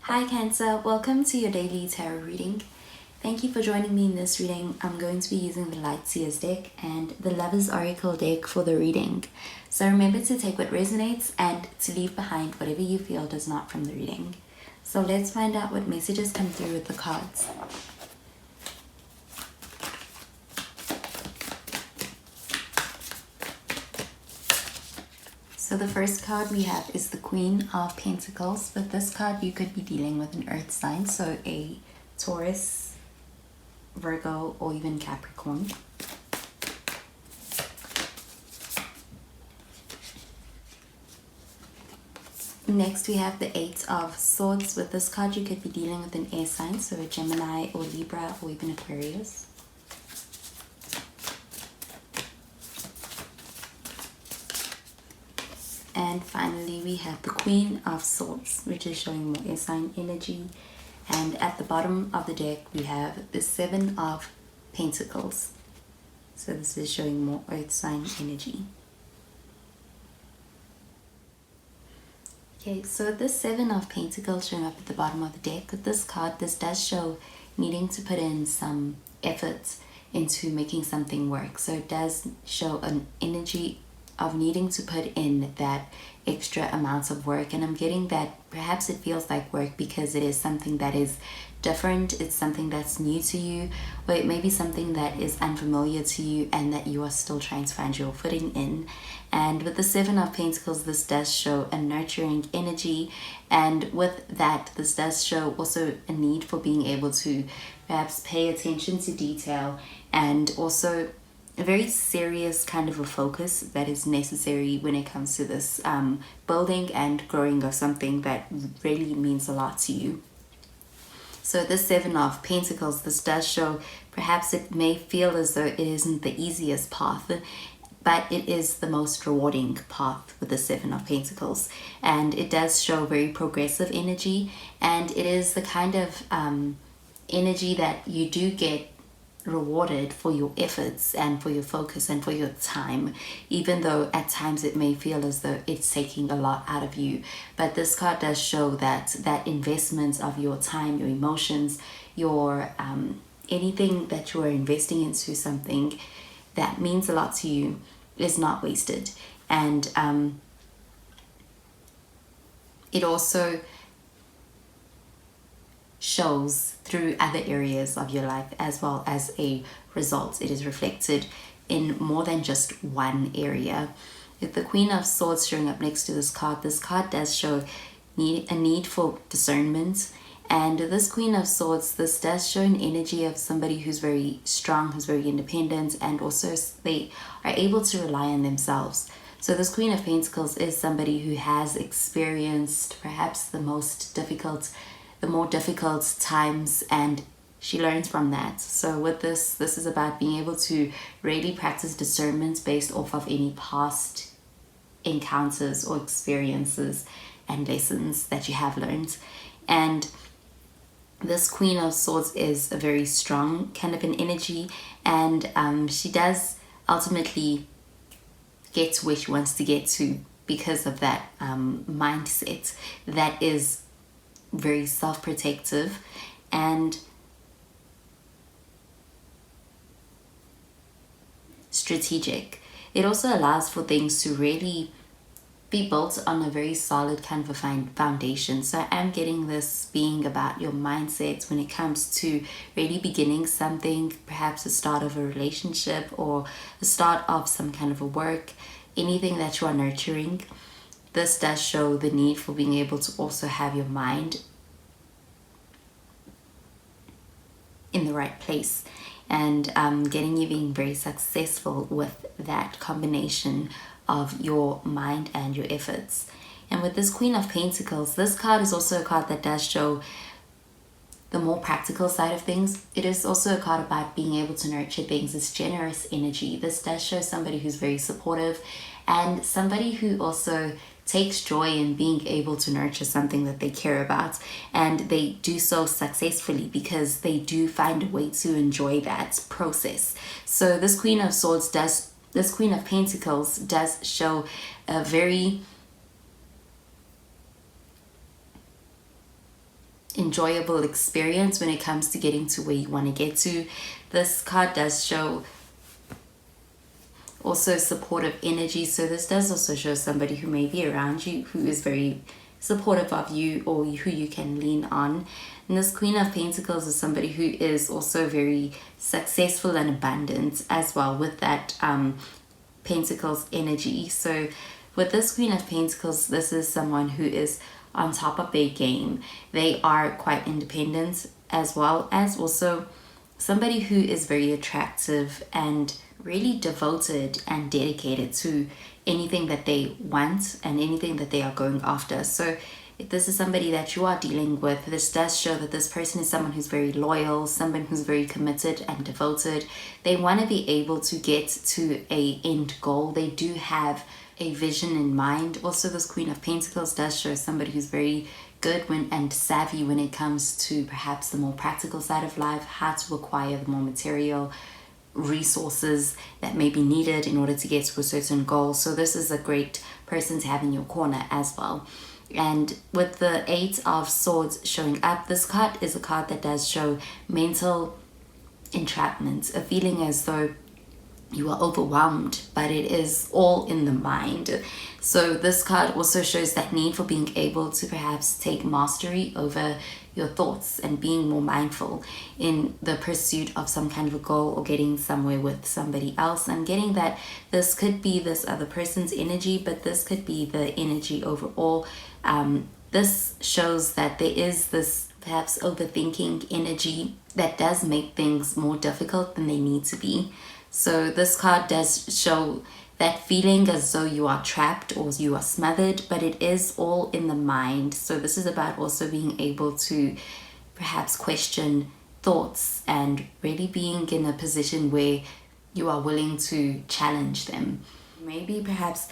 Hi Cancer, welcome to your daily tarot reading. Thank you for joining me in this reading. I'm going to be using the Lightseers deck and the Lover's Oracle deck for the reading. So remember to take what resonates and to leave behind whatever you feel does not from the reading. So let's find out what messages come through with the cards. So the first card we have is the Queen of Pentacles. With this card, you could be dealing with an earth sign, so a Taurus, Virgo, or even Capricorn. Next, we have the Eight of Swords. With this card, you could be dealing with an air sign, so a Gemini or Libra or even Aquarius. And finally, we have the Queen of Swords, which is showing more air sign energy. And at the bottom of the deck, we have the Seven of Pentacles. So this is showing more earth sign energy. Okay, so this Seven of Pentacles showing up at the bottom of the deck. With this card, this does show needing to put in some effort into making something work. So it does show an energy of needing to put in that extra amounts of work, and I'm getting that perhaps it feels like work because it is something that is different, it's something that's new to you, or it may be something that is unfamiliar to you and that you are still trying to find your footing in. And with the Seven of Pentacles, this does show a nurturing energy, and with that, this does show also a need for being able to perhaps pay attention to detail, and also a very serious kind of a focus that is necessary when it comes to this building and growing of something that really means a lot to you. So this Seven of Pentacles, this does show perhaps it may feel as though it isn't the easiest path, but it is the most rewarding path with the Seven of Pentacles. And it does show very progressive energy, and it is the kind of energy that you do get rewarded for your efforts and for your focus and for your time, even though at times it may feel as though it's taking a lot out of you. But this card does show that investment of your time, your emotions, your anything that you are investing into something that means a lot to you is not wasted. And it also shows through other areas of your life as well as a result. It is reflected in more than just one area. With the Queen of Swords showing up next to this card does show a need for discernment. And this Queen of Swords, this does show an energy of somebody who's very strong, who's very independent, and also they are able to rely on themselves. So this Queen of Pentacles is somebody who has experienced perhaps the more difficult times, and she learns from that. So with this is about being able to really practice discernment based off of any past encounters or experiences and lessons that you have learned. And this Queen of Swords is a very strong kind of an energy, and she does ultimately get to where she wants to get to because of that mindset that is very self-protective and strategic. It also allows for things to really be built on a very solid kind of a foundation. So I'm getting this being about your mindset when it comes to really beginning something, perhaps the start of a relationship or the start of some kind of a work, anything that you are nurturing. This does show the need for being able to also have your mind in the right place, and getting you being very successful with that combination of your mind and your efforts. And with this Queen of Pentacles, this card is also a card that does show the more practical side of things. It is also a card about being able to nurture things. It's generous energy. This does show somebody who's very supportive and somebody who also takes joy in being able to nurture something that they care about, and they do so successfully because they do find a way to enjoy that process. So this Queen of Pentacles does show a very enjoyable experience when it comes to getting to where you want to get to. This card does show also supportive energy, so this does also show somebody who may be around you who is very supportive of you or who you can lean on. And this Queen of Pentacles is somebody who is also very successful and abundant as well with that Pentacles energy. So with this Queen of Pentacles, this is someone who is on top of their game. They are quite independent, as well as also somebody who is very attractive and really devoted and dedicated to anything that they want and anything that they are going after. So if this is somebody that you are dealing with, this does show that this person is someone who's very loyal, someone who's very committed and devoted. They want to be able to get to a end goal. They do have a vision in mind. Also, this Queen of Pentacles does show somebody who's very good and savvy when it comes to perhaps the more practical side of life, how to acquire the more material resources that may be needed in order to get to a certain goal. So this is a great person to have in your corner as well. And with the Eight of Swords showing up, this card is a card that does show mental entrapment, a feeling as though you are overwhelmed, but it is all in the mind. So this card also shows that need for being able to perhaps take mastery over your thoughts and being more mindful in the pursuit of some kind of a goal or getting somewhere with somebody else. I'm getting that this could be this other person's energy, but this could be the energy overall. This shows that there is this perhaps overthinking energy that does make things more difficult than they need to be. So this card does show that feeling as though you are trapped or you are smothered, but it is all in the mind. So this is about also being able to perhaps question thoughts and really being in a position where you are willing to challenge them. Maybe perhaps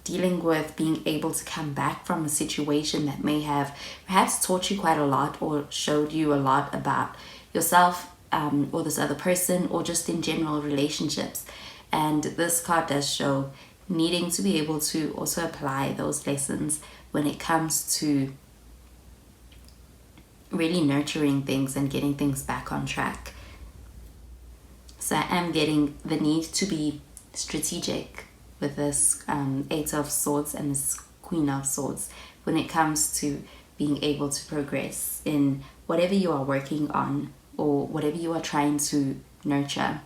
dealing with being able to come back from a situation that may have perhaps taught you quite a lot or showed you a lot about yourself, or this other person, or just in general relationships. And this card does show needing to be able to also apply those lessons when it comes to really nurturing things and getting things back on track. So I am getting the need to be strategic with this Eight of Swords and this Queen of Swords when it comes to being able to progress in whatever you are working on or whatever you are trying to nurture.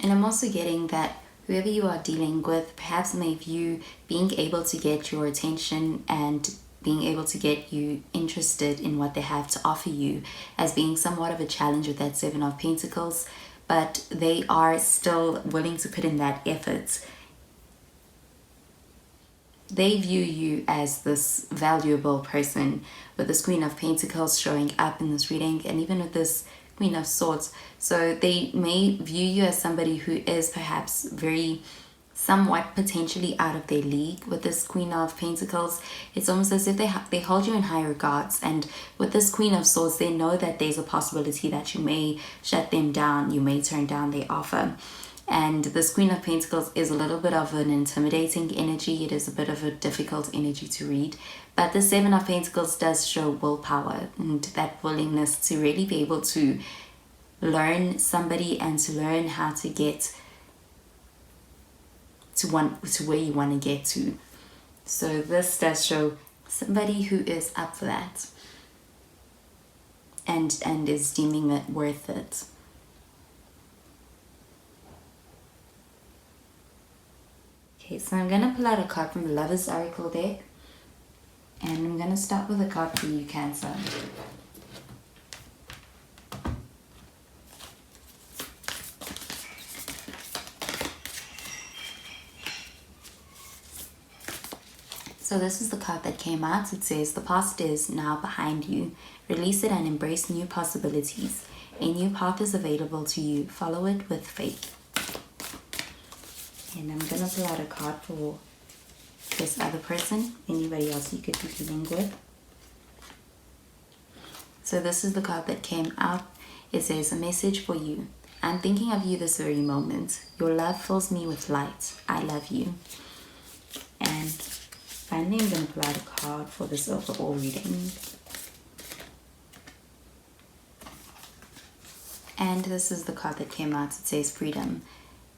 And I'm also getting that whoever you are dealing with perhaps may view being able to get your attention and being able to get you interested in what they have to offer you as being somewhat of a challenge with that Seven of Pentacles, but they are still willing to put in that effort. They view you as this valuable person, with this Queen of Pentacles showing up in this reading, and even with this Queen of Swords. So they may view you as somebody who is perhaps very somewhat potentially out of their league. With this Queen of Pentacles, it's almost as if they hold you in high regards, and with this Queen of Swords, they know that there's a possibility that you may shut them down, you may turn down their offer. And this Queen of Pentacles is a little bit of an intimidating energy. It is a bit of a difficult energy to read. But the Seven of Pentacles does show willpower and that willingness to really be able to learn somebody and to learn how to get to where you want to get to. So this does show somebody who is up for that and is deeming it worth it. Okay, so I'm going to pull out a card from the Lover's Oracle deck. And I'm going to start with a card for you, Cancer. So this is the card that came out. It says, the past is now behind you. Release it and embrace new possibilities. A new path is available to you. Follow it with faith. And I'm going to pull out a card for this other person, anybody else you could be dealing with. So this is the card that came out. It says, a message for you. I'm thinking of you this very moment. Your love fills me with light. I love you. And finally I'm going to pull out a card for this overall reading. And this is the card that came out. It says freedom.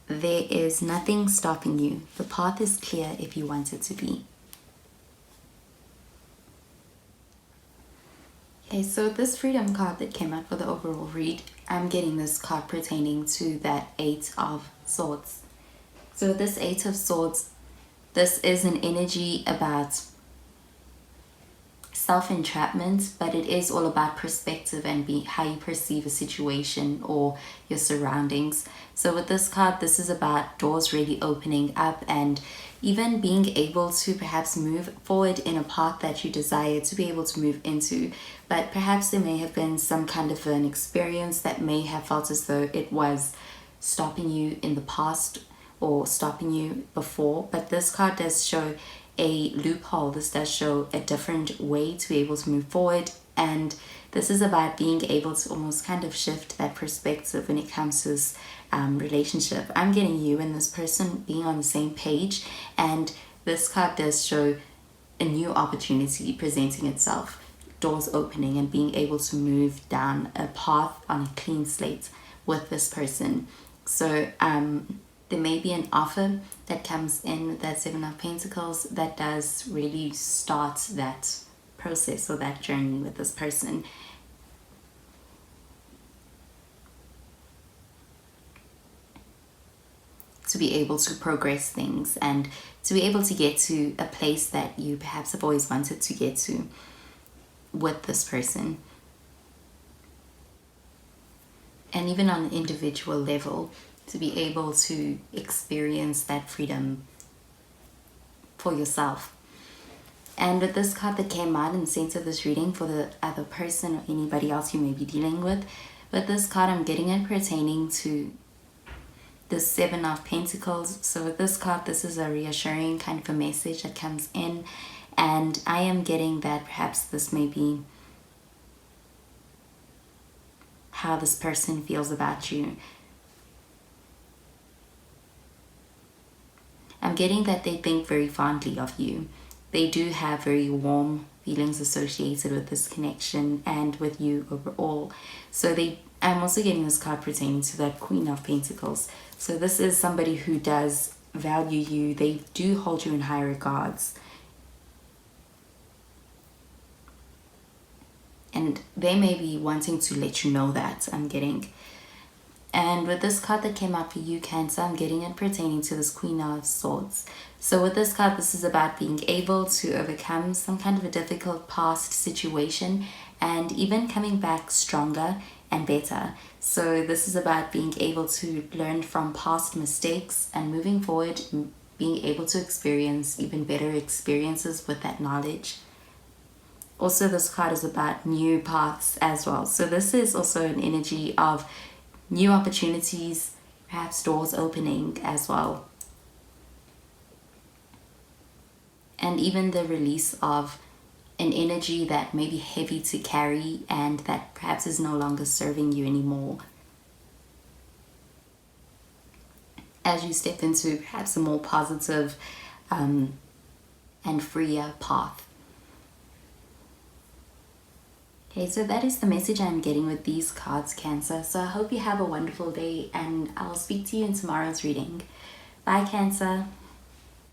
There is nothing stopping you. The path is clear if you want it to be. Okay, so this freedom card that came out for the overall read, I'm getting this card pertaining to that Eight of Swords. So this Eight of Swords, this is an energy about self-entrapment, but it is all about perspective and how you perceive a situation or your surroundings. So with this card, this is about doors really opening up and even being able to perhaps move forward in a path that you desire to be able to move into. But perhaps there may have been some kind of an experience that may have felt as though it was stopping you in the past or stopping you before. But this card does show a loophole. This does show a different way to be able to move forward, and this is about being able to almost kind of shift that perspective when it comes to this relationship. I'm getting you and this person being on the same page, and this card does show a new opportunity presenting itself, doors opening and being able to move down a path on a clean slate with this person. So there may be an offer that comes in with that Seven of Pentacles that does really start that process or that journey with this person. To be able to progress things and to be able to get to a place that you perhaps have always wanted to get to with this person. And even on an individual level, to be able to experience that freedom for yourself. And with this card that came out in the center of this reading for the other person or anybody else you may be dealing with this card, I'm getting it pertaining to the Seven of Pentacles. So with this card, this is a reassuring kind of a message that comes in, and I am getting that perhaps this may be how this person feels about you. I'm getting that they think very fondly of you. They do have very warm feelings associated with this connection and with you overall. So I'm also getting this card pertaining to that Queen of Pentacles. So this is somebody who does value you. They do hold you in high regards. And they may be wanting to let you know that, I'm getting. And with this card that came out for you, Cancer, I'm getting it pertaining to this Queen of Swords. So with this card, this is about being able to overcome some kind of a difficult past situation and even coming back stronger and better. So this is about being able to learn from past mistakes and moving forward, being able to experience even better experiences with that knowledge. Also, this card is about new paths as well. So this is also an energy of new opportunities, perhaps doors opening as well. And even the release of an energy that may be heavy to carry and that perhaps is no longer serving you anymore. As you step into perhaps a more positive and freer path. Okay, so that is the message I'm getting with these cards, Cancer. So I hope you have a wonderful day, and I'll speak to you in tomorrow's reading. Bye, Cancer.